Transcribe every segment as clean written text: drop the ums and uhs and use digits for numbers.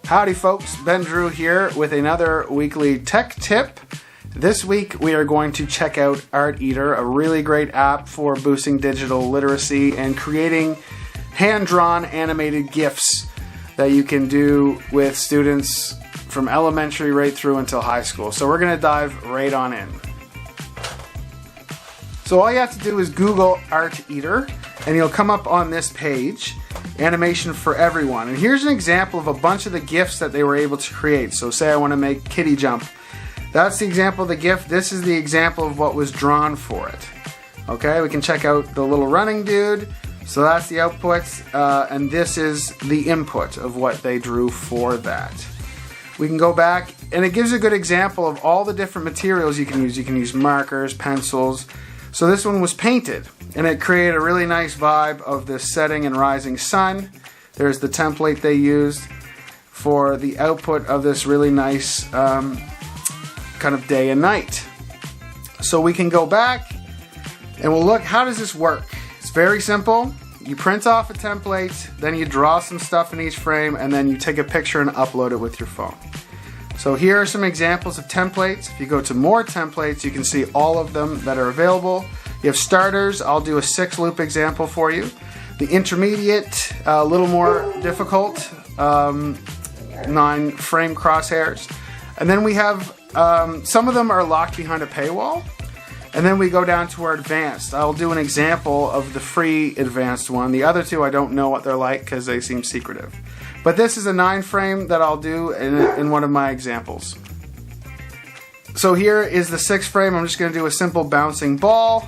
Howdy folks, Ben Drew here with another weekly tech tip. This week we are going to check out Art Eater, a really great app for boosting digital literacy and creating hand-drawn animated GIFs that you can do with students from elementary right through until high school. So we're going to dive right on in. So all you have to do is Google Art Eater and you'll come up on this page, Animation for Everyone. And here's an example of a bunch of the GIFs that they were able to create. So say I want to make Kitty jump. That's the example of the GIF. This is the example of what was drawn for it. Okay, we can check out the little running dude. So that's the output, and this is the input of what they drew for that. We can go back, and it gives a good example of all the different materials you can use. You can use markers, pencils. So this one was painted, and it created a really nice vibe of the setting and rising sun. There's the template they used for the output of this really nice kind of day and night. So we can go back, and we'll look, how does this work? It's very simple. You print off a template, then you draw some stuff in each frame, and then you take a picture and upload it with your phone. So here are some examples of templates. If you go to more templates, you can see all of them that are available. You have starters. I'll do a 6-loop example for you. The intermediate, a little more difficult, 9-frame crosshairs. And then we have, some of them are locked behind a paywall. And then we go down to our advanced. I'll do an example of the free advanced one. The other two I don't know what they're like because they seem secretive. But this is a 9-frame that I'll do in one of my examples. So here is the 6-frame. I'm just going to do a simple bouncing ball.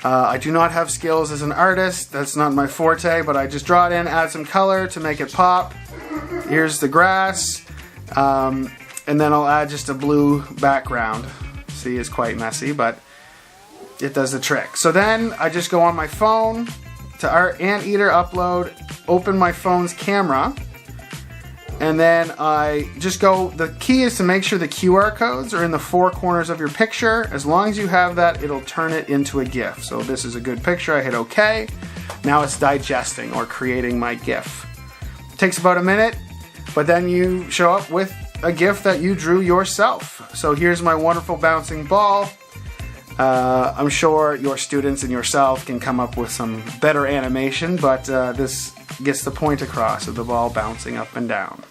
I do not have skills as an artist. That's not my forte, but I just draw it in, add some color to make it pop. Here's the grass. And then I'll add just a blue background. See, it's quite messy, but it does the trick. So then I just go on my phone to Art Eater, upload, open my phone's camera, and then I just go, the key is to make sure the QR codes are in the 4 corners of your picture. As long as you have that, it'll turn it into a GIF. So this is a good picture, I hit OK. Now it's digesting or creating my GIF. It takes about a minute, but then you show up with a GIF that you drew yourself. So here's my wonderful bouncing ball. I'm sure your students and yourself can come up with some better animation, but this gets the point across of the ball bouncing up and down.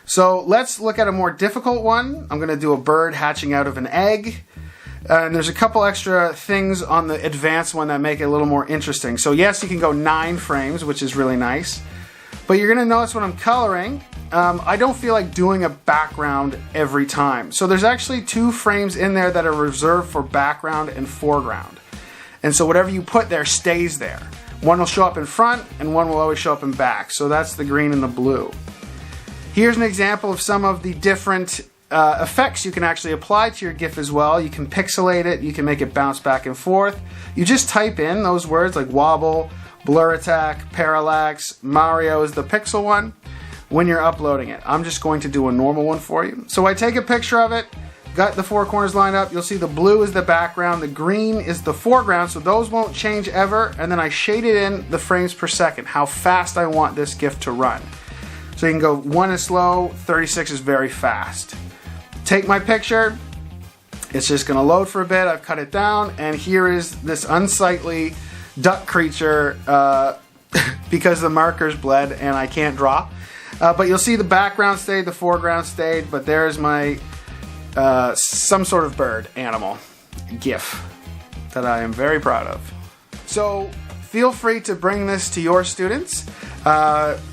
So let's look at a more difficult one. I'm going to do a bird hatching out of an egg. And there's a couple extra things on the advanced one that make it a little more interesting. So yes, you can go 9 frames, which is really nice. But you're going to notice when I'm coloring, I don't feel like doing a background every time. So there's actually 2 frames in there that are reserved for background and foreground. And so whatever you put there stays there. One will show up in front and one will always show up in back. So that's the green and the blue. Here's an example of some of the different effects you can actually apply to your GIF as well. You can pixelate it, you can make it bounce back and forth. You just type in those words like wobble, blur attack, parallax, Mario is the pixel one when you're uploading it. I'm just going to do a normal one for you. So I take a picture of it, got the 4 corners lined up. You'll see the blue is the background, the green is the foreground, so those won't change ever. And then I shaded in the frames per second, how fast I want this GIF to run. So you can go 1 is slow, 36 is very fast. Take my picture, it's just going to load for a bit. I've cut it down, and here is this unsightly duck creature because the markers bled and I can't draw. But you'll see the background stayed, the foreground stayed, but there's my some sort of bird animal GIF that I am very proud of. So feel free to bring this to your students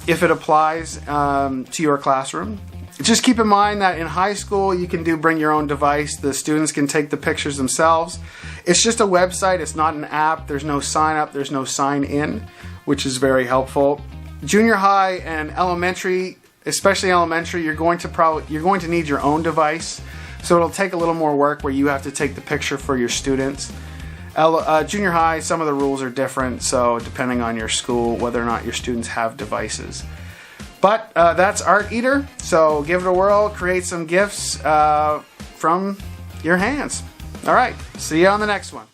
if it applies to your classroom. Just keep in mind that in high school you can bring your own device. The students can take the pictures themselves. It's just a website, it's not an app. There's no sign up, there's no sign in, which is very helpful. Junior high and elementary, especially elementary, you're going to need your own device. So it'll take a little more work where you have to take the picture for your students. Junior high, some of the rules are different, so depending on your school, whether or not your students have devices. But that's Art Eater, so give it a whirl, create some GIFs from your hands. All right, see you on the next one.